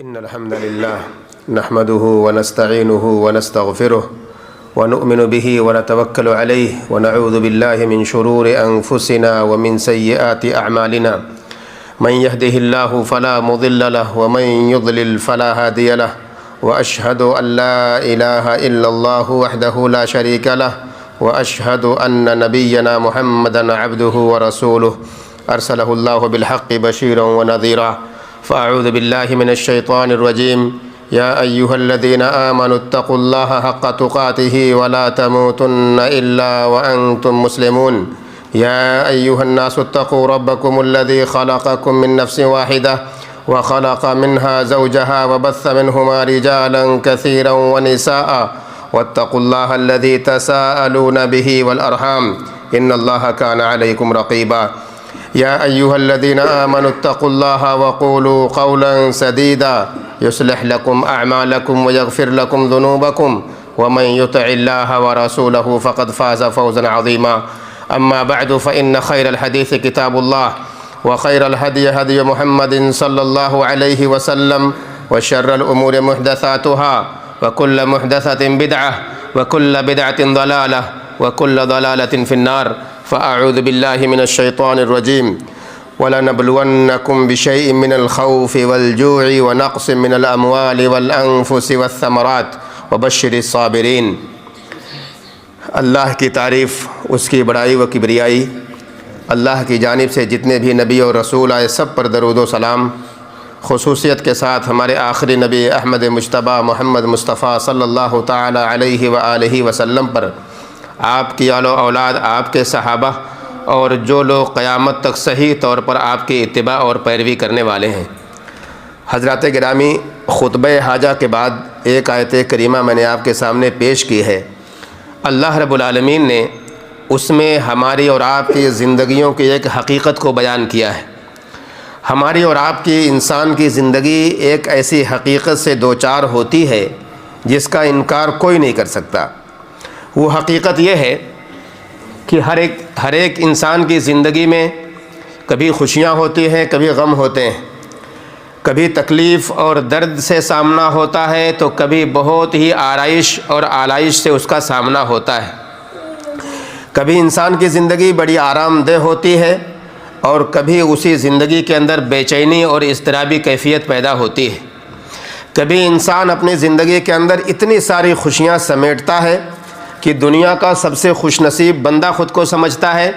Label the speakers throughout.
Speaker 1: إن الحمد لله نحمده ونستعينه ونستغفره ونؤمن به ونتوكل عليه ونعوذ بالله من شرور أنفسنا ومن سيئات أعمالنا من يهده الله فلا مضل له ومن يضلل فلا هادي له وأشهد أن لا إله إلا الله وحده لا شريك له وأشهد أن نبينا محمدا عبده ورسوله أرسله الله بالحق بشيرا ونذيرا فأعوذ بالله من الشيطان الرجيم يا أيها الذين آمنوا اتقوا الله حق تقاته ولا تموتن إلا وأنتم مسلمون يا أيها الناس اتقوا ربكم الذي خلقكم من نفس واحدة وخلق منها زوجها وبث منهما رجالا كثيرا ونساء واتقوا الله الذي تساءلون به والأرحام إن الله كان عليكم رقيبا يا أيها الذين آمنوا اتقوا الله وقولوا قولا سديدا يصلح لكم أعمالكم ويغفر لكم ذنوبكم ومن يطع الله ورسوله فقد فاز فوزا عظيما أما بعد فإن خير الحديث كتاب الله وخير الهدي هدي محمد صلى الله عليه وسلم وشر الأمور محدثاتها وكل محدثة بدعة وكل بدعة ضلالة وكل ضلالة في النار فأعوذ بالله من الشيطان الرجيم وَلَنَبْلُوَنَّكُمْ بِشَيْءٍ مِّنَ الْخَوْفِ وَالْجُوعِ وَنَقْصٍ مِّنَ الْأَمْوَالِ وَالْأَنفُسِ وَالثَّمَرَاتِ وَبَشِّرِ الصَّابِرِينَ۔ اللہ کی تعریف، اس کی بڑائی و کبریائی، اللہ کی جانب سے جتنے بھی نبی اور رسول آئے سب پر درود و سلام، خصوصیت کے ساتھ ہمارے آخری نبی احمد مجتبیٰ محمد مصطفیٰ صلی اللہ تعالی علیہ وآلہ وسلم پر، آپ کی آل و اولاد، آپ کے صحابہ اور جو لوگ قیامت تک صحیح طور پر آپ کی اتباع اور پیروی کرنے والے ہیں۔ حضرات گرامی، خطبہ حاجہ کے بعد ایک آیت کریمہ میں نے آپ کے سامنے پیش کی ہے۔ اللہ رب العالمین نے اس میں ہماری اور آپ کی زندگیوں کی ایک حقیقت کو بیان کیا ہے۔ ہماری اور آپ کی انسان کی زندگی ایک ایسی حقیقت سے دوچار ہوتی ہے جس کا انکار کوئی نہیں کر سکتا۔ وہ حقیقت یہ ہے کہ ہر ایک انسان کی زندگی میں کبھی خوشیاں ہوتی ہیں، کبھی غم ہوتے ہیں، کبھی تکلیف اور درد سے سامنا ہوتا ہے تو کبھی بہت ہی آرائش اور آلائش سے اس کا سامنا ہوتا ہے۔ کبھی انسان کی زندگی بڑی آرام دہ ہوتی ہے اور کبھی اسی زندگی کے اندر بے چینی اور اضطرابی کیفیت پیدا ہوتی ہے۔ کبھی انسان اپنی زندگی کے اندر اتنی ساری خوشیاں سمیٹتا ہے کہ دنیا کا سب سے خوش نصیب بندہ خود کو سمجھتا ہے،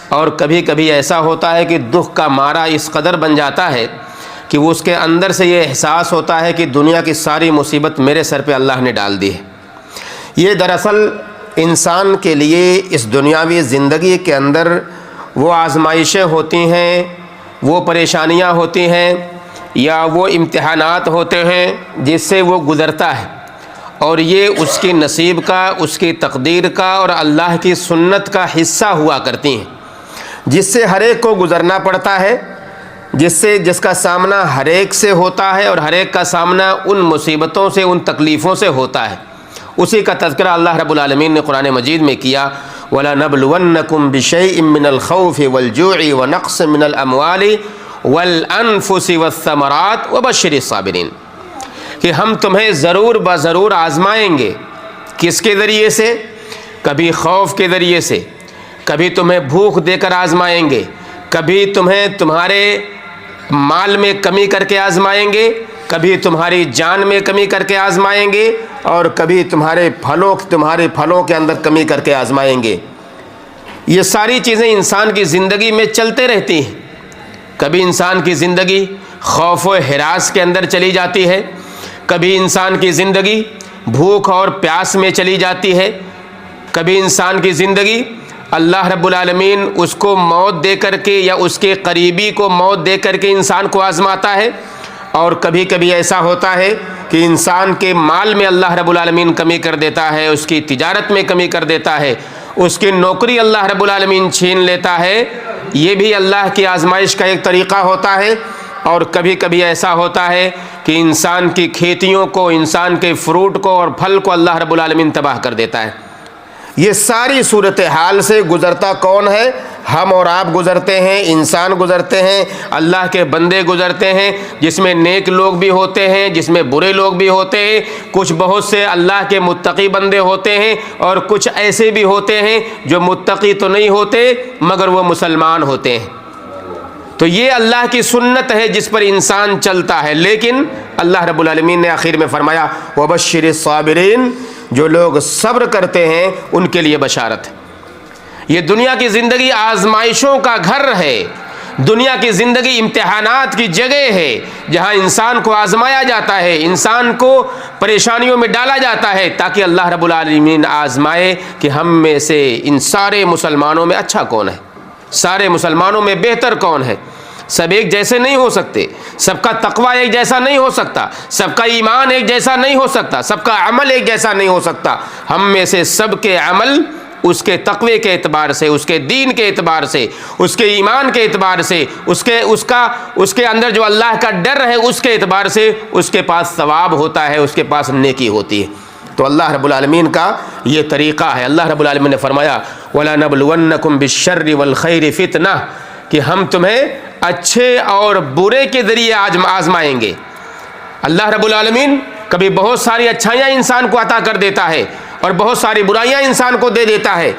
Speaker 1: اور کبھی کبھی ایسا ہوتا ہے کہ دکھ کا مارا اس قدر بن جاتا ہے کہ وہ اس کے اندر سے یہ احساس ہوتا ہے کہ دنیا کی ساری مصیبت میرے سر پہ اللہ نے ڈال دی ہے۔ یہ دراصل انسان کے لیے اس دنیاوی زندگی کے اندر وہ آزمائشیں ہوتی ہیں، وہ پریشانیاں ہوتی ہیں یا وہ امتحانات ہوتے ہیں جس سے وہ گزرتا ہے، اور یہ اس کی نصیب کا، اس کی تقدیر کا اور اللہ کی سنت کا حصہ ہوا کرتی ہیں، جس سے ہر ایک کو گزرنا پڑتا ہے، جس کا سامنا ہر ایک سے ہوتا ہے، اور ہر ایک کا سامنا ان مصیبتوں سے، ان تکلیفوں سے ہوتا ہے۔ اسی کا تذکرہ اللہ رب العالمین نے قرآن مجید میں کیا، وَلَنَبْلُوَنَّكُمْ بِشَيْءٍ مِّنَ الْخَوْفِ وَالْجُوعِ وَنَقْصٍ مِّنَ الْأَمْوَالِ وَالْأَنفُسِ وَالثَّمَرَاتِ وَبَشِّرِ الصَّابِرِينَ، کہ ہم تمہیں ضرور بضرور آزمائیں گے۔ کس کے ذریعے سے؟ کبھی خوف کے ذریعے سے، کبھی تمہیں بھوک دے کر آزمائیں گے، کبھی تمہیں تمہارے مال میں کمی کر کے آزمائیں گے، کبھی تمہاری جان میں کمی کر کے آزمائیں گے، اور کبھی تمہارے پھلوں کے اندر کمی کر کے آزمائیں گے۔ یہ ساری چیزیں انسان کی زندگی میں چلتے رہتی ہیں۔ کبھی انسان کی زندگی خوف و ہراس کے اندر چلی جاتی ہے، کبھی انسان کی زندگی بھوک اور پیاس میں چلی جاتی ہے، کبھی انسان کی زندگی اللہ رب العالمین اس کو موت دے کر کے یا اس کے قریبی کو موت دے کر کے انسان کو آزماتا ہے، اور کبھی کبھی ایسا ہوتا ہے کہ انسان کے مال میں اللہ رب العالمین کمی کر دیتا ہے، اس کی تجارت میں کمی کر دیتا ہے، اس کی نوکری اللہ رب العالمین چھین لیتا ہے۔ یہ بھی اللہ کی آزمائش کا ایک طریقہ ہوتا ہے۔ اور کبھی کبھی ایسا ہوتا ہے کہ انسان کی کھیتیوں کو، انسان کے فروٹ کو اور پھل کو اللہ رب العالمین تباہ کر دیتا ہے۔ یہ ساری صورتحال سے گزرتا کون ہے؟ ہم اور آپ گزرتے ہیں، انسان گزرتے ہیں، اللہ کے بندے گزرتے ہیں، جس میں نیک لوگ بھی ہوتے ہیں، جس میں برے لوگ بھی ہوتے ہیں، کچھ بہت سے اللہ کے متقی بندے ہوتے ہیں اور کچھ ایسے بھی ہوتے ہیں جو متقی تو نہیں ہوتے مگر وہ مسلمان ہوتے ہیں۔ تو یہ اللہ کی سنت ہے جس پر انسان چلتا ہے، لیکن اللہ رب العالمین نے آخر میں فرمایا وَبَشِّرِ الصَّابِرِينَ، جو لوگ صبر کرتے ہیں ان کے لیے بشارت ہے۔ یہ دنیا کی زندگی آزمائشوں کا گھر ہے، دنیا کی زندگی امتحانات کی جگہ ہے، جہاں انسان کو آزمایا جاتا ہے، انسان کو پریشانیوں میں ڈالا جاتا ہے، تاکہ اللہ رب العالمین آزمائے کہ ہم میں سے ان سارے مسلمانوں میں اچھا کون ہے، سارے مسلمانوں میں بہتر کون ہے۔ سب ایک جیسے نہیں ہو سکتے، سب کا تقوی ایک جیسا نہیں ہو سکتا، سب کا ایمان ایک جیسا نہیں ہو سکتا، سب کا عمل ایک جیسا نہیں ہو سکتا۔ ہم میں سے سب کے عمل اس کے تقوی کے اعتبار سے، اس کے دین کے اعتبار سے، اس کے ایمان کے اعتبار سے، اس کے اندر جو اللہ کا ڈر ہے اس کے اعتبار سے اس کے پاس ثواب ہوتا ہے، اس کے پاس نیکی ہوتی ہے۔ تو اللہ رب العالمین کا یہ طریقہ ہے۔ اللہ رب العالمین نے فرمایا وَلَنَبْلُوَنَّكُمْ بِالشَّرِّ وَالْخَيْرِ فِتْنَةً، کہ ہم تمہیں اچھے اور برے کے ذریعے آزمائیں گے۔ اللہ رب العالمین کبھی بہت ساری اچھائیاں انسان کو عطا کر دیتا ہے اور بہت ساری برائیاں انسان کو دے دیتا ہے،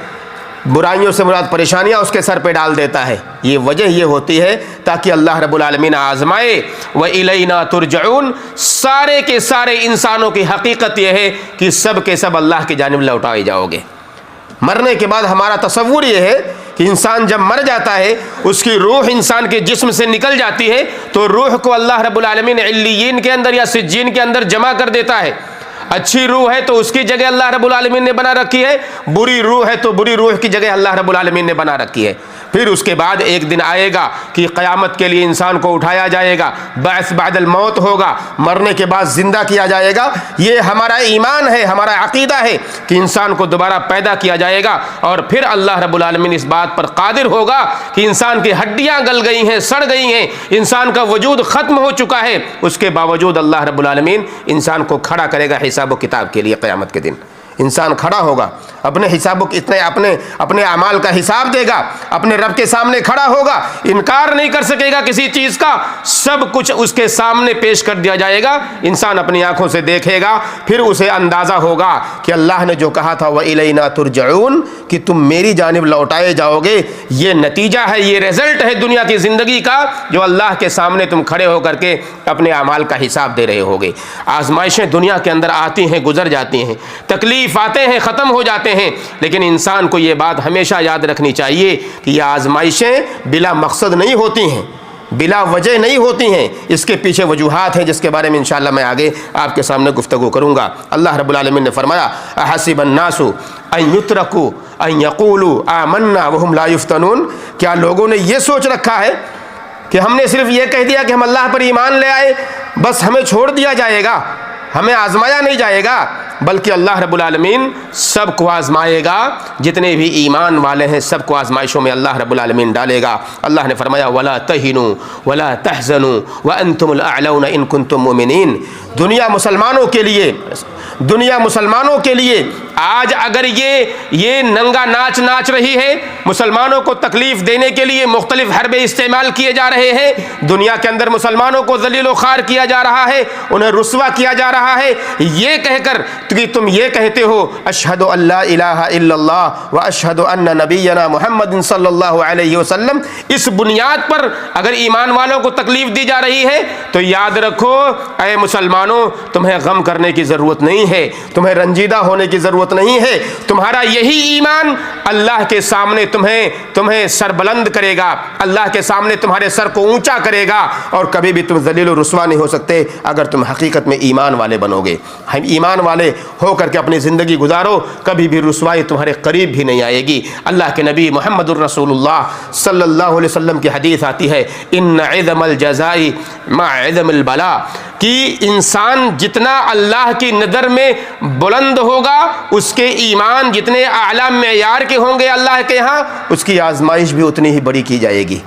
Speaker 1: برائیوں سے مراد پریشانیاں اس کے سر پہ ڈال دیتا ہے۔ یہ وجہ یہ ہوتی ہے تاکہ اللہ رب العالمین آزمائے۔ وَإِلَيْنَا تُرْجَعُونَ، سارے کے سارے انسانوں کی حقیقت یہ ہے کہ سب کے سب اللہ کی جانب لوٹائے جاؤ گے۔ مرنے کے بعد ہمارا تصور یہ ہے کہ انسان جب مر جاتا ہے، اس کی روح انسان کے جسم سے نکل جاتی ہے تو روح کو اللہ رب العالمین علیین کے اندر یا سجین کے اندر جمع کر دیتا ہے۔ اچھی روح ہے تو اس کی جگہ اللہ رب العالمین نے بنا رکھی ہے، بری روح ہے تو بری روح کی جگہ اللہ رب العالمین نے بنا رکھی ہے۔ پھر اس کے بعد ایک دن آئے گا کہ قیامت کے لیے انسان کو اٹھایا جائے گا، بعث بعد الموت ہوگا، مرنے کے بعد زندہ کیا جائے گا۔ یہ ہمارا ایمان ہے، ہمارا عقیدہ ہے کہ انسان کو دوبارہ پیدا کیا جائے گا، اور پھر اللہ رب العالمین اس بات پر قادر ہوگا کہ انسان کی ہڈیاں گل گئی ہیں، سڑ گئی ہیں، انسان کا وجود ختم ہو چکا ہے، اس کے باوجود اللہ رب العالمین انسان کو کھڑا کرے گا حساب و کتاب کے لیے۔ قیامت کے دن انسان کھڑا ہوگا، اپنے حساب اپنے اعمال کا حساب دے گا، اپنے رب کے سامنے کھڑا ہوگا، انکار نہیں کر سکے گا کسی چیز کا، سب کچھ اس کے سامنے پیش کر دیا جائے گا، انسان اپنی آنکھوں سے دیکھے گا، پھر اسے اندازہ ہوگا کہ اللہ نے جو کہا تھا وَإِلَيْنَا تُرْجَعُونَ، کہ تم میری جانب لوٹائے جاؤ گے، یہ نتیجہ ہے، یہ رزلٹ ہے دنیا کی زندگی کا، جو اللہ کے سامنے تم کھڑے ہو کر کے اپنے اعمال کا حساب دے رہے ہوگے۔ آزمائشیں دنیا کے اندر آتی ہیں، گزر جاتی ہیں، تکلیف آتے ہیں، ختم ہو جاتے ہیں، لیکن انسان کو یہ بات ہمیشہ یاد رکھنی چاہیے کہ یہ آزمائشیں بلا مقصد نہیں ہوتی ہیں، بلا وجہ نہیں ہوتی ہیں، اس کے پیچھے وجوہات ہیں جس کے بارے میں انشاءاللہ میں آگے آپ کے سامنے گفتگو کروں گا۔ اللہ رب العالمین نے فرمایا احسب الناس ان یترکوا ان یقولوا آمنا وهم لا یفتنون، کیا لوگوں نے یہ سوچ رکھا ہے کہ ہم نے صرف یہ کہہ دیا کہ ہم اللہ پر ایمان لے آئے، بس ہمیں چھوڑ دیا جائے گا، ہمیں آزمایا نہیں جائے گا؟ بلکہ اللہ رب العالمین سب کو آزمائے گا، جتنے بھی ایمان والے ہیں سب کو آزمائشوں میں اللہ رب العالمین ڈالے گا۔ اللہ نے فرمایا وَلَا تَهِنُوا وَلَا تَحْزَنُوا وَأَنْتُمُ الْأَعْلَوْنَ إِن كُنتُم مُؤْمِنِينَ۔ دنیا مسلمانوں کے لیے آج اگر یہ ننگا ناچ ناچ رہی ہے، مسلمانوں کو تکلیف دینے کے لیے مختلف حربے استعمال کیے جا رہے ہیں، دنیا کے اندر مسلمانوں کو ذلیل و خوار کیا جا رہا ہے، انہیں رسوا کیا جا رہا ہے، یہ کہہ کر کہ تم یہ کہتے ہو اشہد ان لا الہ الا اللہ واشہد ان نبینا محمد صلی اللہ علیہ وسلم، اس بنیاد پر اگر ایمان والوں کو تکلیف دی جا رہی ہے تو یاد رکھو اے مسلمانوں، تمہیں غم کرنے کی ضرورت نہیں ہے، تمہیں رنجیدہ ہونے کی ضرورت نہیں ہے، تمہارا یہی ایمان اللہ کے سامنے تمہیں سر بلند کرے گا، اللہ کے سامنے تمہارے سر کو اونچا کرے گا، اور کبھی بھی تم ذلیل و رسوا نہیں ہو سکتے اگر تم حقیقت میں ایمان والے بنو گے۔ ہم ایمان والے ہو کر کے اپنی زندگی گزارو، کبھی بھی رسوائی تمہارے قریب بھی نہیں آئے گی۔ اللہ کے نبی محمد الرسول اللہ صلی اللہ علیہ وسلم کی حدیث آتی ہے ان عظم الجزاء مع عظم البلاء، کہ انسان جتنا اللہ کی نظر میں بلند ہوگا، اس کے ایمان جتنے اعلیٰ معیار کے ہوں گے اللہ کے ہاں، اس کی آزمائش بھی اتنی ہی بڑی کی جائے گی۔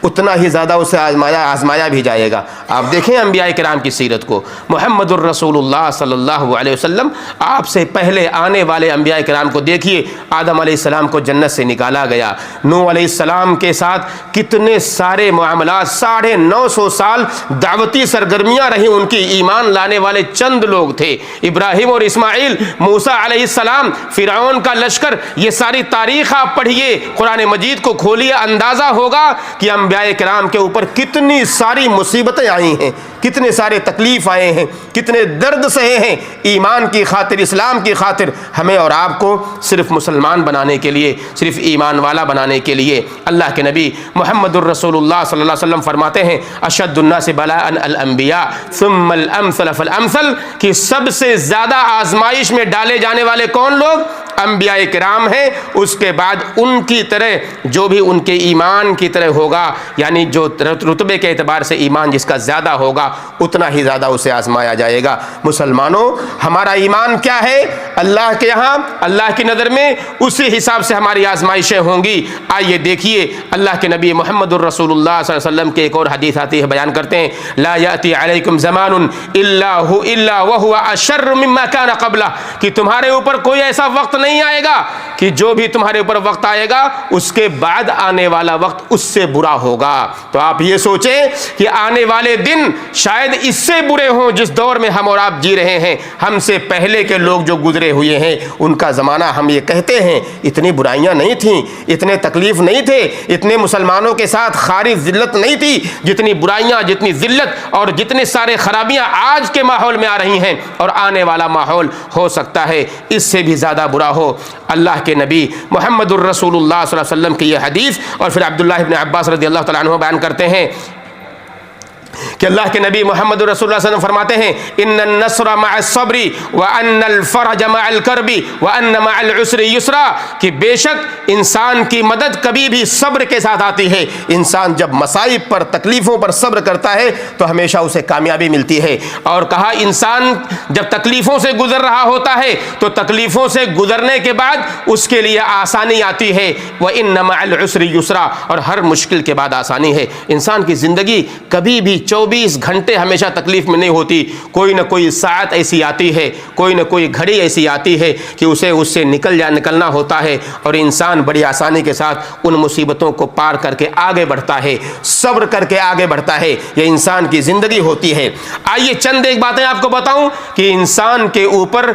Speaker 1: اتنا ہی زیادہ اسے آزمایا بھی جائے گا۔ آپ دیکھیں انبیاء کرام کی سیرت کو، محمد الرسول اللہ صلی اللہ علیہ وسلم، آپ سے پہلے آنے والے انبیاء کرام کو دیکھیے، آدم علیہ السلام کو جنت سے نکالا گیا، نوح علیہ السلام کے ساتھ کتنے سارے معاملات، 950 سال دعوتی سرگرمیاں رہی ان کی، ایمان لانے والے چند لوگ تھے، ابراہیم اور اسماعیل، موسیٰ علیہ السلام، فرعون کا لشکر، یہ ساری تاریخ آپ پڑھیے، قرآن مجید کو کھولیے، اندازہ ہوگا کہ انبیاء کرام کے اوپر کتنی ساری مصیبتیں آئی ہیں، کتنے سارے تکلیف آئے ہیں، کتنے درد سہے ہیں، ایمان کی خاطر، اسلام کی خاطر، ہمیں اور آپ کو صرف مسلمان بنانے کے لیے، صرف ایمان والا بنانے کے لیے۔ اللہ کے نبی محمد الرسول اللہ صلی اللہ علیہ وسلم فرماتے ہیں اشد الناس بلاء الانبیاء ثم الامثل فالامثل، کہ سب سے زیادہ آزمائش میں ڈالے جانے والے کون لوگ؟ انبیاء کرام ہیں، اس کے بعد ان کی طرح جو بھی ان کے ایمان کی طرح ہوگا، یعنی جو رتبے کے اعتبار سے ایمان جس کا زیادہ ہوگا اتنا ہی زیادہ اسے آزمایا جائے گا۔ مسلمانوں، ہمارا ایمان کیا ہے اللہ کے یہاں، اللہ کی نظر میں اسی حساب سے ہماری آزمائشیں ہوں گی۔ آئیے دیکھیے اللہ کے نبی محمد الرسول اللہ صلی اللہ علیہ وسلم کے ایک اور حدیث آتی ہے، بیان کرتے ہیں لا یأتی علیکم زمان الا وهو اشر مما کان قبلہ، کہ تمہارے اوپر کوئی ایسا وقت نہیں آئے گا کہ جو بھی تمہارے اوپر وقت آئے گا اس کے بعد آنے والا وقت اس سے برا ہوگا۔ تو آپ یہ سوچیں کہ آنے والے دن شاید اس سے برے ہوں جس دور میں ہم اور آپ جی رہے ہیں۔ ہم سے پہلے کے لوگ جو گزرے ہوئے ہیں ان کا زمانہ، ہم یہ کہتے ہیں اتنی برائیاں نہیں تھیں، اتنے تکلیف نہیں تھے، اتنے مسلمانوں کے ساتھ خاری ذلت نہیں تھی، جتنی برائیاں، جتنی ذلت اور جتنے سارے خرابیاں آج کے ماحول میں آ رہی ہیں، اور آنے والا ماحول ہو سکتا ہے اس سے بھی زیادہ برا ہو۔ اللہ کے نبی محمد الرسول اللہ صلی اللہ علیہ وسلم کی یہ حدیث، اور پھر عبداللہ ابن عباس رضی اللہ تعالیٰ عنہ بیان کرتے ہیں کہ اللہ کے نبی محمد رسول اللہ صلی اللہ علیہ وسلم فرماتے ہیں ان النصر مع الصبر وان الفرج مع الكرب وان مع العسر یسرا، کہ بے شک انسان کی مدد کبھی بھی صبر کے ساتھ آتی ہے۔ انسان جب مصائب پر، تکلیفوں پر صبر کرتا ہے تو ہمیشہ اسے کامیابی ملتی ہے۔ اور کہا انسان جب تکلیفوں سے گزر رہا ہوتا ہے تو تکلیفوں سے گزرنے کے بعد اس کے لیے آسانی آتی ہے، وان مع العسر یسرا، اور ہر مشکل کے بعد آسانی ہے۔ انسان کی زندگی کبھی بھی 24 گھنٹے ہمیشہ تکلیف میں نہیں ہوتی، کوئی نہ کوئی ساعت ایسی آتی ہے، کوئی نہ کوئی گھڑی ایسی آتی ہے کہ اسے اس سے نکلنا ہوتا ہے، اور انسان بڑی آسانی کے ساتھ ان مصیبتوں کو پار کر کے آگے بڑھتا ہے، صبر کر کے آگے بڑھتا ہے۔ یہ انسان کی زندگی ہوتی ہے۔ آئیے چند ایک باتیں آپ کو بتاؤں کہ انسان کے اوپر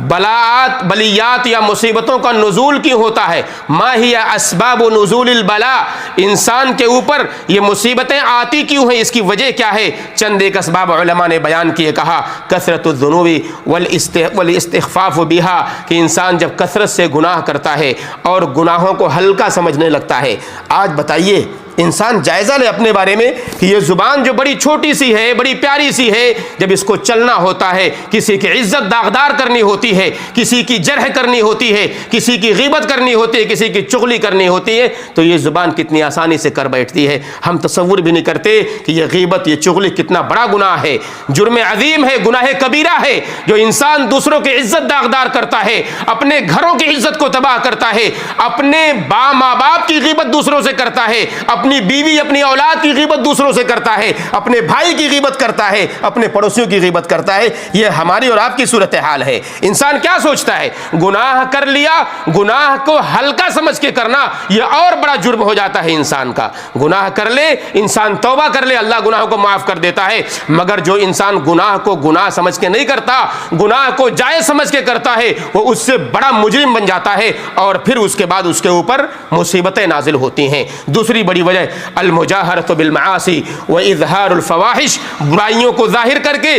Speaker 1: بلیات یا مصیبتوں کا نزول کیوں ہوتا ہے، ما ہی اسباب نزول البلاء، انسان کے اوپر یہ مصیبتیں آتی کیوں ہیں، اس کی وجہ کیا ہے؟ چند ایک اسباب علماء نے بیان کیے، کہا کثرت الذنوب والاستخفاف بها، کہ انسان جب کثرت سے گناہ کرتا ہے اور گناہوں کو ہلکا سمجھنے لگتا ہے۔ آج بتائیے انسان جائزہ لے اپنے بارے میں کہ یہ زبان جو بڑی چھوٹی سی ہے، بڑی پیاری سی ہے، جب اس کو چلنا ہوتا ہے، کسی کی عزت داغدار کرنی ہوتی ہے، کسی کی جرح کرنی ہوتی ہے، کسی کی غیبت کرنی ہوتی ہے، کسی کی چغلی کرنی ہوتی ہے، تو یہ زبان کتنی آسانی سے کر بیٹھتی ہے۔ ہم تصور بھی نہیں کرتے کہ یہ غیبت، یہ چغلی کتنا بڑا گناہ ہے، جرم عظیم ہے، گناہ کبیرہ ہے، جو انسان دوسروں کی عزت داغدار کرتا ہے، اپنے گھروں کی عزت کو تباہ کرتا ہے، اپنے ماں باپ کی غیبت دوسروں سے کرتا ہے، اپنی بیوی، اپنی اولاد کی غیبت دوسروں سے کرتا ہے، اپنے بھائی کی غیبت کرتا ہے، اپنے پڑوسیوں کی غیبت کرتا ہے۔ یہ ہماری اور آپ کی صورتحال ہے۔ انسان کیا سوچتا ہے؟ گناہ کر لیا، گناہ کو ہلکا سمجھ کے کرنا یہ اور بڑا جرم ہو جاتا ہے انسان کا۔ گناہ کر لے انسان، توبہ کر لے، اللہ گناہوں کو معاف کر دیتا ہے، مگر جو انسان گناہ کو گناہ سمجھ کے نہیں کرتا، گناہ کو جائز سمجھ کے کرتا ہے، وہ اس سے بڑا مجرم بن جاتا ہے، اور پھر اس کے بعد اس کے اوپر مصیبتیں نازل ہوتی ہیں۔ دوسری بڑی وجہ المجاہرۃ بالمعاصی و اظہار الفواحش، برائیوں کو ظاہر کر کے،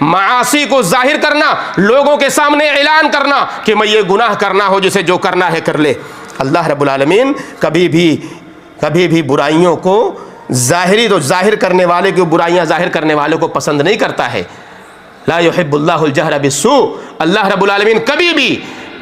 Speaker 1: معاصی کو ظاہر کرنا، لوگوں کے سامنے اعلان کرنا کہ میں یہ گناہ کرنا ہو، جسے جو کرنا ہے کر لے۔ اللہ رب العالمین کبھی بھی برائیوں کو ظاہر کرنے والے کو، برائیاں ظاہر کرنے والے کو پسند نہیں کرتا ہے۔ لا يحب اللہ الجہر بالسوء، اللہ رب العالمین کبھی بھی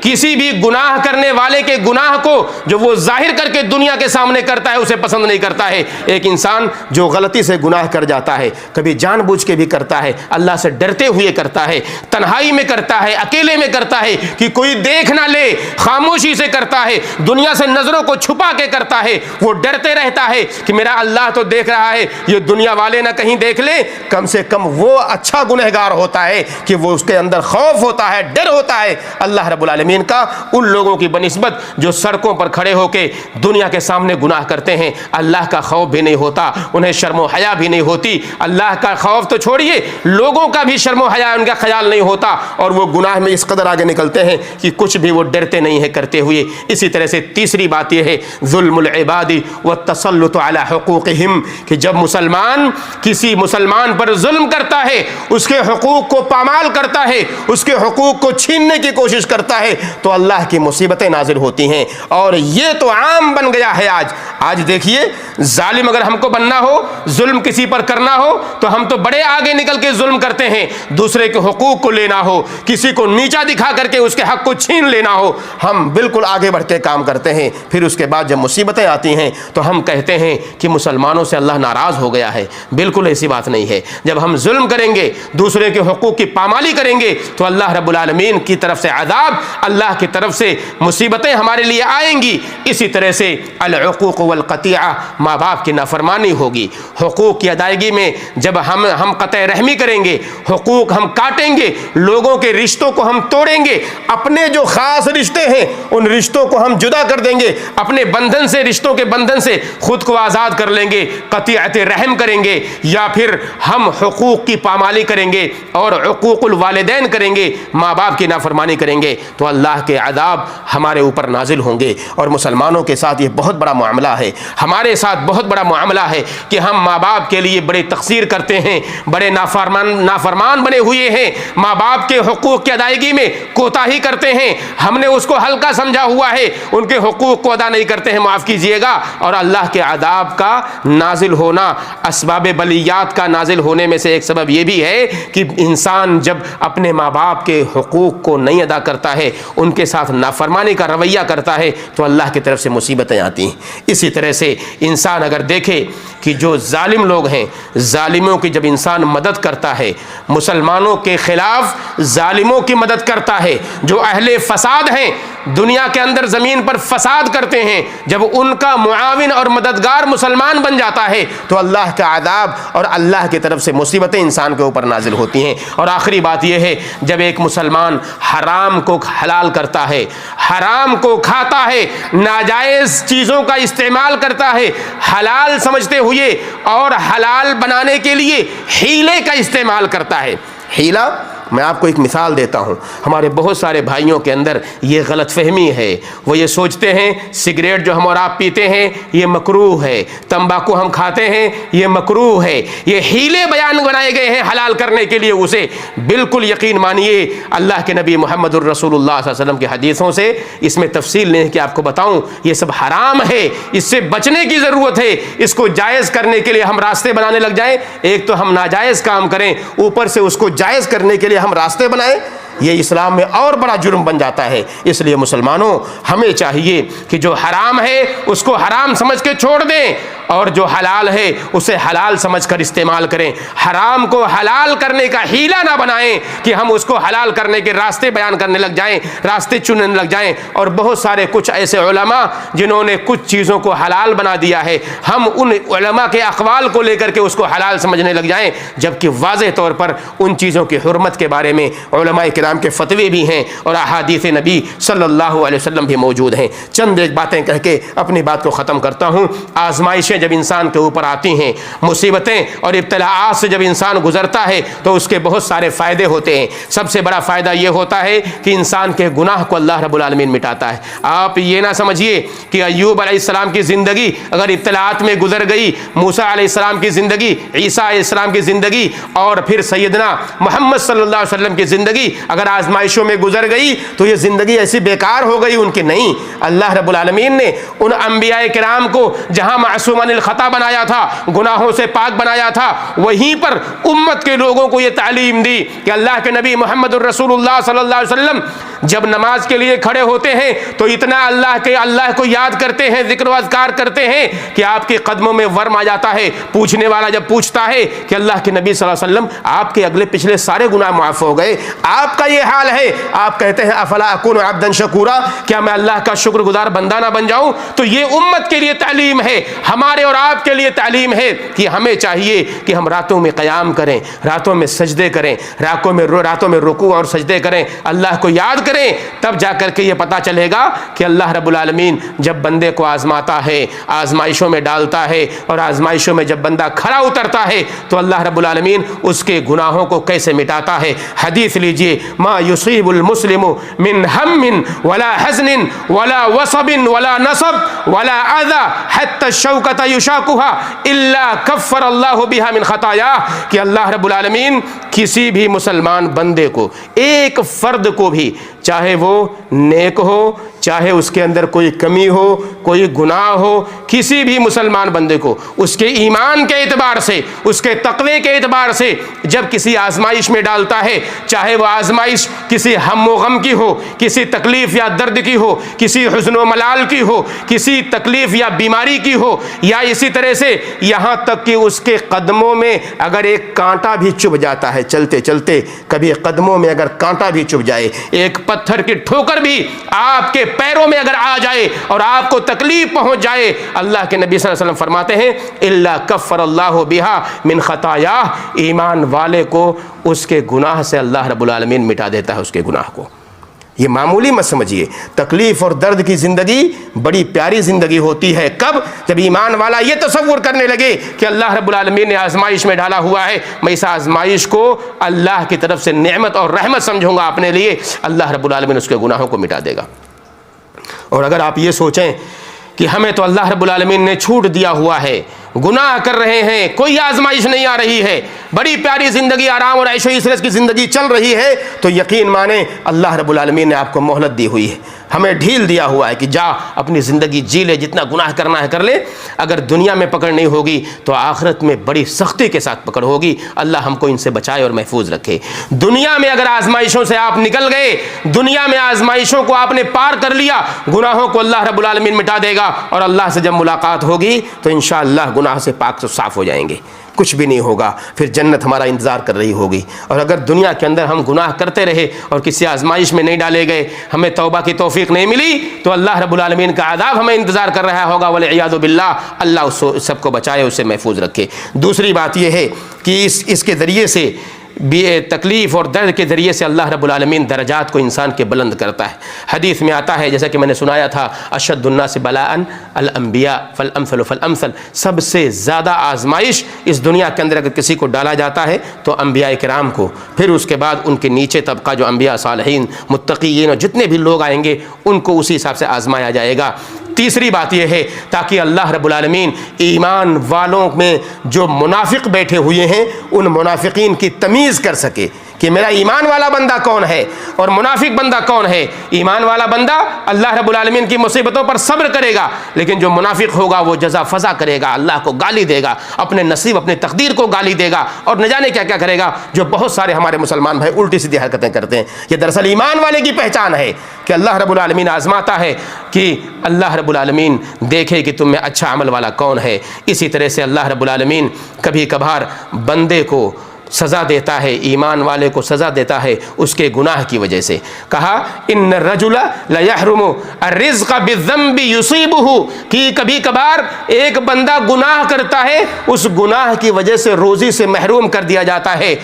Speaker 1: کسی بھی گناہ کرنے والے کے گناہ کو جو وہ ظاہر کر کے دنیا کے سامنے کرتا ہے اسے پسند نہیں کرتا ہے۔ ایک انسان جو غلطی سے گناہ کر جاتا ہے، کبھی جان بوجھ کے بھی کرتا ہے، اللہ سے ڈرتے ہوئے کرتا ہے، تنہائی میں کرتا ہے، اکیلے میں کرتا ہے کہ کوئی دیکھ نہ لے، خاموشی سے کرتا ہے، دنیا سے نظروں کو چھپا کے کرتا ہے، وہ ڈرتے رہتا ہے کہ میرا اللہ تو دیکھ رہا ہے، یہ دنیا والے نہ کہیں دیکھ لیں۔ کم سے کم وہ اچھا گنہگار ہوتا ہے کہ وہ اس کے اندر خوف ہوتا ہے، ڈر ہوتا ہے اللہ رب العالمین کا ان لوگوں کی بنسبت جو سڑکوں پر کھڑے ہو کے دنیا کے سامنے گناہ کرتے ہیں۔ اللہ کا خوف بھی نہیں ہوتا، انہیں شرم و حیا بھی نہیں ہوتی، اللہ کا خوف تو چھوڑیے، لوگوں کا بھی شرم و حیا ان کا خیال نہیں ہوتا، اور وہ گناہ میں اس قدر آگے نکلتے ہیں کہ کچھ بھی وہ ڈرتے نہیں ہیں کرتے ہوئے۔ اسی طرح سے تیسری بات یہ ہے ظلم العباد والتسلط علی حقوقہم، کہ جب مسلمان کسی مسلمان پر ظلم کرتا ہے، اس کے حقوق کو پامال کرتا ہے، اس کے حقوق کو چھیننے کی کوشش کرتا ہے، تو اللہ کی مصیبتیں نازل ہوتی ہیں۔ اور یہ تو عام بن گیا ہے آج دیکھیے، ظالم اگر ہم کو بننا ہو، ظلم کسی پر کرنا ہو، تو ہم تو بڑے آگے نکل کے ظلم کرتے ہیں۔ دوسرے کے حقوق کو لینا ہو، کسی کو نیچا دکھا کر کے اس کے حق کو چھین لینا ہو، ہم بالکل آگے بڑھ کے کام کرتے ہیں۔ پھر اس کے بعد جب مصیبتیں آتی ہیں تو ہم کہتے ہیں کہ مسلمانوں سے اللہ ناراض ہو گیا ہے۔ بالکل ایسی بات نہیں ہے۔ جب ہم ظلم کریں گے، دوسرے کے حقوق کی پامالی کریں گے، تو اللہ رب العالمین کی طرف سے عذاب، اللہ کی طرف سے مصیبتیں ہمارے لیے آئیں گی۔ اسی طرح سے العقوق والقطیعہ، ماں باپ کی نافرمانی ہوگی۔ حقوق کی ادائیگی میں جب ہم قطع رحمی کریں گے، حقوق ہم کاٹیں گے، لوگوں کے رشتوں کو ہم توڑیں گے، اپنے جو خاص رشتے ہیں ان رشتوں کو ہم جدا کر دیں گے، اپنے بندھن سے، رشتوں کے بندھن سے خود کو آزاد کر لیں گے، قطیعت رحم کریں گے، یا پھر ہم حقوق کی پامالی کریں گے اور عقوق الوالدین کریں گے، ماں باپ کی نافرمانی کریں گے، تو اللہ کے عذاب ہمارے اوپر نازل ہوں گے۔ اور مسلمانوں کے ساتھ یہ بہت بڑا معاملہ ہے، ہمارے ساتھ بہت بڑا معاملہ ہے کہ ہم ماں باپ کے لیے بڑے تقصیر کرتے ہیں، بڑے نافرمان بنے ہوئے ہیں، ماں باپ کے حقوق کی ادائیگی میں کوتاہی کرتے ہیں، ہم نے اس کو ہلکا سمجھا ہوا ہے، ان کے حقوق کو ادا نہیں کرتے ہیں، معاف کیجئے گا۔ اور اللہ کے عذاب کا نازل ہونا، اسباب بلیات کا نازل ہونے میں سے ایک سبب یہ بھی ہے کہ انسان جب اپنے ماں باپ کے حقوق کو نہیں ادا کرتا ہے، ان کے ساتھ نافرمانی کا رویہ کرتا ہے، تو اللہ کی طرف سے مصیبتیں آتی ہیں۔ اسی طرح سے انسان اگر دیکھے کہ جو ظالم لوگ ہیں، ظالموں کی جب انسان مدد کرتا ہے، مسلمانوں کے خلاف ظالموں کی مدد کرتا ہے، جو اہل فساد ہیں، دنیا کے اندر زمین پر فساد کرتے ہیں، جب ان کا معاون اور مددگار مسلمان بن جاتا ہے، تو اللہ کا عذاب اور اللہ کی طرف سے مصیبتیں انسان کے اوپر نازل ہوتی ہیں۔ اور آخری بات یہ ہے، جب ایک مسلمان حرام کو حلال کرتا ہے، حرام کو کھاتا ہے، ناجائز چیزوں کا استعمال کرتا ہے، حلال سمجھتے ہوئے اور حلال بنانے کے لیے ہیلے کا استعمال کرتا ہے۔ ہیلا، میں آپ کو ایک مثال دیتا ہوں، ہمارے بہت سارے بھائیوں کے اندر یہ غلط فہمی ہے، وہ یہ سوچتے ہیں سگریٹ جو ہم اور آپ پیتے ہیں یہ مکروہ ہے، تمباکو ہم کھاتے ہیں یہ مکروہ ہے، یہ ہیلے بنائے گئے ہیں حلال کرنے کے لیے اسے۔ بالکل یقین مانیے، اللہ کے نبی محمد الرسول اللہ صلی اللہ علیہ وسلم کی حدیثوں سے اس میں تفصیل نہیں کہ آپ کو بتاؤں، یہ سب حرام ہے، اس سے بچنے کی ضرورت ہے۔ اس کو جائز کرنے کے لیے ہم راستے بنانے لگ جائیں، ایک تو ہم ناجائز کام کریں، اوپر سے اس کو جائز کرنے کے لیے ہم راستے بنائیں، یہ اسلام میں اور بڑا جرم بن جاتا ہے۔ اس لیے مسلمانوں، ہمیں چاہیے کہ جو حرام ہے اس کو حرام سمجھ کے چھوڑ دیں، اور جو حلال ہے اسے حلال سمجھ کر استعمال کریں۔ حرام کو حلال کرنے کا ہیلا نہ بنائیں کہ ہم اس کو حلال کرنے کے راستے بیان کرنے لگ جائیں، راستے چننے لگ جائیں۔ اور بہت سارے کچھ ایسے علماء جنہوں نے کچھ چیزوں کو حلال بنا دیا ہے، ہم ان علماء کے اقوال کو لے کر کے اس کو حلال سمجھنے لگ جائیں، جبکہ واضح طور پر ان چیزوں کی حرمت کے بارے میں علماء کرام کے فتوے بھی ہیں اور احادیث نبی صلی اللہ علیہ وسلم بھی موجود ہیں۔ چند ایک باتیں کہہ کے اپنی بات کو ختم کرتا ہوں۔ آزمائشیں جب انسان کے اوپر آتی ہیں، مصیبتیں اور ابتلاءات سے جب انسان گزرتا ہے، تو اس کے بہت سارے فائدے ہوتے ہیں۔ سب سے بڑا فائدہ یہ ہوتا ہے کہ انسان کے گناہ کو اللہ رب العالمین مٹاتا ہے۔ آپ یہ نہ سمجھیے کہ ایوب علیہ السلام کی زندگی اگر ابتلاءات میں گزر گئی، موسیٰ علیہ السلام کی زندگی، عیسیٰ علیہ السلام کی زندگی، اور پھر سیدنا محمد صلی اللہ علیہ وسلم کی زندگی اگر آزمائشوں میں گزر گئی تو یہ زندگی ایسی بیکار ہو گئی ان کی، نہیں۔ اللہ رب العالمین نے ان انبیاء کرام کو جہاں معصومانہ عن الخطا بنایا تھا، گناہوں سے پاک بنایا تھا، وہیں پر امت کے لوگوں کو یہ تعلیم دی کہ اللہ کے نبی محمد الرسول اللہ صلی اللہ علیہ وسلم جب نماز کے لیے کھڑے ہوتے ہیں تو اتنا اللہ کو یاد کرتے ہیں، ذکر و اذکار کرتے ہیں کہ آپ کے قدموں میں ورم آ جاتا ہے۔ پوچھنے والا جب پوچھتا ہے کہ اللہ کے نبی صلی اللہ علیہ وسلم آپ کے اگلے پچھلے سارے گناہ معاف ہو گئے، آپ کا یہ حال ہے، آپ کہتے ہیں افلا اکون عبدا شکورا، کیا میں اللہ کا شکر گزار بندہ نہ بن جاؤں؟ تو یہ امت کے لیے تعلیم ہے، ہمارے اور آپ کے لیے تعلیم ہے کہ ہمیں چاہیے کہ ہم راتوں میں قیام کریں، راتوں میں سجدے کریں، راتوں میں رکوع اور سجدے کریں، اللہ کو یاد کریں، تب جا کر کے یہ پتا چلے گا کہ اللہ رب العالمین جب بندے کو آزماتا ہے، آزمائشوں میں ڈالتا ہے، اور آزمائشوں میں جب بندہ کھڑا اترتا ہے تو اللہ رب العالمین اس کے گناہوں کو کیسے مٹاتا ہے۔ حدیث لیجئے، ما یصیب المسلم من ہم ولا حزن ولا وصب ولا نصب ولا اذى حتى الشوكة يشاكها الا كفر اللہ بها من خطاياه، کہ اللہ رب العالمین کسی بھی مسلمان بندے کو، ایک فرد کو بھی، چاہے وہ نیک ہو، چاہے اس کے اندر کوئی کمی ہو، کوئی گناہ ہو، کسی بھی مسلمان بندے کو اس کے ایمان کے اعتبار سے، اس کے تقوی کے اعتبار سے جب کسی آزمائش میں ڈالتا ہے، چاہے وہ آزمائش کسی ہم و غم کی ہو، کسی تکلیف یا درد کی ہو، کسی حزن و ملال کی ہو، کسی تکلیف یا بیماری کی ہو، یا اسی طرح سے یہاں تک کہ اس کے قدموں میں اگر ایک کانٹا بھی چبھ جاتا ہے، چلتے چلتے کبھی قدموں میں اگر کانٹا بھی چبھ جائے، ایک پتھر کی ٹھوکر بھی آپ کے پیروں میں اگر آ جائے اور آپ کو تکلیف پہنچ جائے، اللہ کے نبی صلی اللہ علیہ وسلم فرماتے ہیں الا کفر اللہ بہا من خطایا، ایمان والے کو اس کے گناہ سے اللہ رب العالمین مٹا دیتا ہے اس کے گناہ کو۔ یہ معمولی مت سمجھیے، تکلیف اور درد کی زندگی بڑی پیاری زندگی ہوتی ہے۔ کب؟ جب ایمان والا یہ تصور کرنے لگے کہ اللہ رب العالمین نے آزمائش میں ڈالا ہوا ہے، میں اس آزمائش کو اللہ کی طرف سے نعمت اور رحمت سمجھوں گا اپنے لیے، اللہ رب العالمین اس کے گناہوں کو مٹا دے گا۔ اور اگر آپ یہ سوچیں کہ ہمیں تو اللہ رب العالمین نے چھوٹ دیا ہوا ہے، گناہ کر رہے ہیں، کوئی آزمائش نہیں آ رہی ہے، بڑی پیاری زندگی، آرام اور عیش و عشرت کی زندگی چل رہی ہے، تو یقین مانیں اللہ رب العالمین نے آپ کو مہلت دی ہوئی ہے، ہمیں ڈھیل دیا ہوا ہے کہ جا اپنی زندگی جی لے، جتنا گناہ کرنا ہے کر لے۔ اگر دنیا میں پکڑ نہیں ہوگی تو آخرت میں بڑی سختی کے ساتھ پکڑ ہوگی، اللہ ہم کو ان سے بچائے اور محفوظ رکھے۔ دنیا میں اگر آزمائشوں سے آپ نکل گئے، دنیا میں آزمائشوں کو آپ نے پار کر لیا، گناہوں کو اللہ رب العالمین مٹا دے گا، اور اللہ سے جب ملاقات ہوگی تو انشاءاللہ گناہ سے پاک تو صاف ہو جائیں گے، کچھ بھی نہیں ہوگا، پھر جنت ہمارا انتظار کر رہی ہوگی۔ اور اگر دنیا کے اندر ہم گناہ کرتے رہے اور کسی آزمائش میں نہیں ڈالے گئے، ہمیں توبہ کی توفیق نہیں ملی، تو اللہ رب العالمین کا عذاب ہمیں انتظار کر رہا ہوگا، والعیاذ باللہ، اللہ اس سب کو بچائے، اسے محفوظ رکھے۔ دوسری بات یہ ہے کہ اس کے ذریعے سے تکلیف اور درد کے ذریعے سے اللہ رب العالمین درجات کو انسان کے بلند کرتا ہے۔ حدیث میں آتا ہے، جیسا کہ میں نے سنایا تھا، اشد الناس بلاء الانبیاء فالامثل فالامثل، سب سے زیادہ آزمائش اس دنیا کے اندر اگر کسی کو ڈالا جاتا ہے تو انبیاء کرام کو، پھر اس کے بعد ان کے نیچے طبقہ جو انبیاء صالحین متقین اور جتنے بھی لوگ آئیں گے ان کو اسی حساب سے آزمایا جائے گا۔ تیسری بات یہ ہے تاکہ اللہ رب العالمین ایمان والوں میں جو منافق بیٹھے ہوئے ہیں ان منافقین کی تمیز کر سکے کہ میرا ایمان والا بندہ کون ہے اور منافق بندہ کون ہے۔ ایمان والا بندہ اللہ رب العالمین کی مصیبتوں پر صبر کرے گا، لیکن جو منافق ہوگا وہ جزا فضا کرے گا، اللہ کو گالی دے گا، اپنے نصیب اپنے تقدیر کو گالی دے گا، اور نہ جانے کیا کیا کرے گا، جو بہت سارے ہمارے مسلمان بھائی الٹی سیدھی حرکتیں کرتے ہیں۔ یہ دراصل ایمان والے کی پہچان ہے کہ اللہ رب العالمین آزماتا ہے کہ اللہ رب العالمین دیکھے کہ تم میں اچھا عمل والا کون ہے۔ اسی طرح سے اللہ رب العالمین کبھی کبھار بندے کو سزا دیتا ہے، ایمان والے کو سزا دیتا ہے اس کے گناہ کی وجہ سے۔ کہا ان الرجل لیحرم الرزق بالذنب یصیبہ، کہ کبھی کبھار ایک بندہ گناہ کرتا ہے، اس گناہ کی وجہ سے روزی سے محروم کر دیا جاتا ہے۔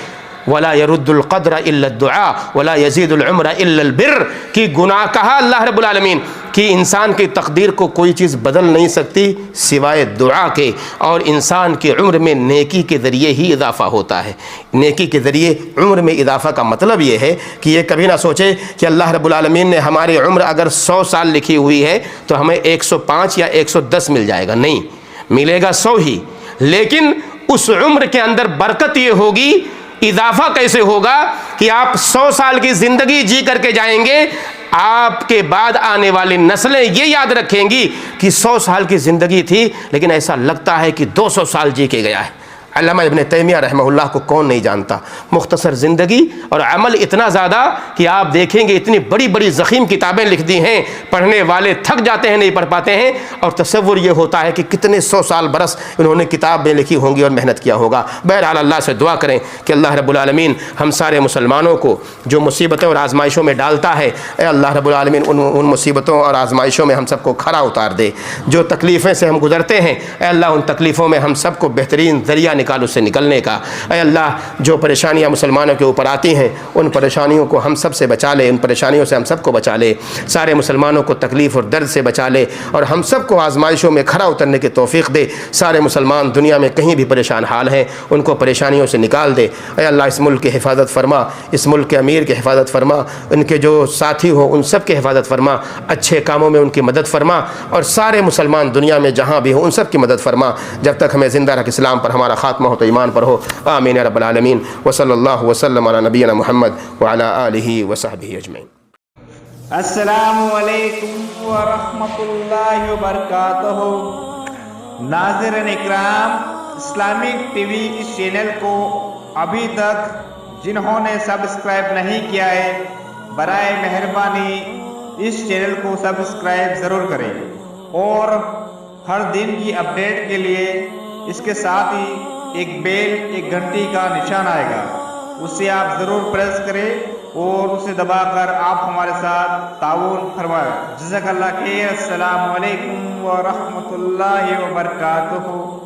Speaker 1: ولا يرد القدر الا الدعاء ولا يزيد العمر الا البر، کہ گناہ کہا اللہ رب العالمین کہ انسان کی تقدیر کو کوئی چیز بدل نہیں سکتی سوائے دعا کے، اور انسان کی عمر میں نیکی کے ذریعے ہی اضافہ ہوتا ہے۔ نیکی کے ذریعے عمر میں اضافہ کا مطلب یہ ہے کہ یہ کبھی نہ سوچے کہ اللہ رب العالمین نے ہماری عمر اگر 100 سال لکھی ہوئی ہے تو ہمیں 105 یا 110 مل جائے گا، نہیں، ملے گا 100 ہی، لیکن اس عمر کے اندر برکت یہ ہوگی، اضافہ کیسے ہوگا کہ آپ 100 سال کی زندگی جی کر کے جائیں گے، آپ کے بعد آنے والی نسلیں یہ یاد رکھیں گی کہ 100 سال کی زندگی تھی لیکن ایسا لگتا ہے کہ 200 سال جی کے گیا ہے۔ علامہ ابن تیمیہ رحمہ اللہ کو کون نہیں جانتا، مختصر زندگی اور عمل اتنا زیادہ کہ آپ دیکھیں گے اتنی بڑی بڑی ضخیم کتابیں لکھ دی ہیں، پڑھنے والے تھک جاتے ہیں، نہیں پڑھ پاتے ہیں، اور تصور یہ ہوتا ہے کہ کتنے 100 سال برس انہوں نے کتابیں لکھی ہوں گی اور محنت کیا ہوگا۔ بہرحال اللہ سے دعا کریں کہ اللہ رب العالمین ہم سارے مسلمانوں کو جو مصیبتوں اور آزمائشوں میں ڈالتا ہے، اے اللہ رب العالمین ان مصیبتوں اور آزمائشوں میں ہم سب کو کھڑا اتار دے۔ جو تکلیفیں سے ہم گزرتے ہیں، اے اللہ ان تکلیفوں میں ہم سب کو بہترین ذریعہ نکال اس سے نکلنے کا۔ اے اللہ جو پریشانیاں مسلمانوں کے اوپر آتی ہیں ان پریشانیوں کو ہم سب سے بچا لے، ان پریشانیوں سے ہم سب کو بچا لے، سارے مسلمانوں کو تکلیف اور درد سے بچا لے اور ہم سب کو آزمائشوں میں کھڑا اترنے کی توفیق دے۔ سارے مسلمان دنیا میں کہیں بھی پریشان حال ہیں ان کو پریشانیوں سے نکال دے۔ اے اللہ اس ملک کی حفاظت فرما، اس ملک کے امیر کی حفاظت فرما، ان کے جو ساتھی ہو ان سب کی حفاظت فرما، اچھے کاموں میں ان کی مدد فرما اور سارے مسلمان دنیا میں جہاں بھی ہوں ان سب کی مدد فرما جب تک ہمیں زندہ رکھ، اسلام پر ہمارا خاتمہ ہو تو ایمان پر ہو۔ آمین یا رب العالمین۔ وصلی اللہ وسلم علی نبینا محمد وعلی آلہ وصحبہ اجمعین۔
Speaker 2: السلام علیکم ورحمۃ اللہ وبرکاتہ۔ ناظرین اکرام، اسلامک ٹی وی اس چینل کو ابھی تک جنہوں نے سبسکرائب نہیں کیا ہے برائے مہربانی اس چینل کو سبسکرائب ضرور کریں اور ہر دن کی اپڈیٹ کے لیے اس کے ساتھ ہی ایک بیل، ایک گھنٹی کا نشان آئے گا، اسے آپ ضرور پریس کریں اور اسے دبا کر آپ ہمارے ساتھ تعاون فرمائیں۔ جزاک اللہ خیر۔ السلام علیکم ورحمۃ اللہ وبرکاتہ۔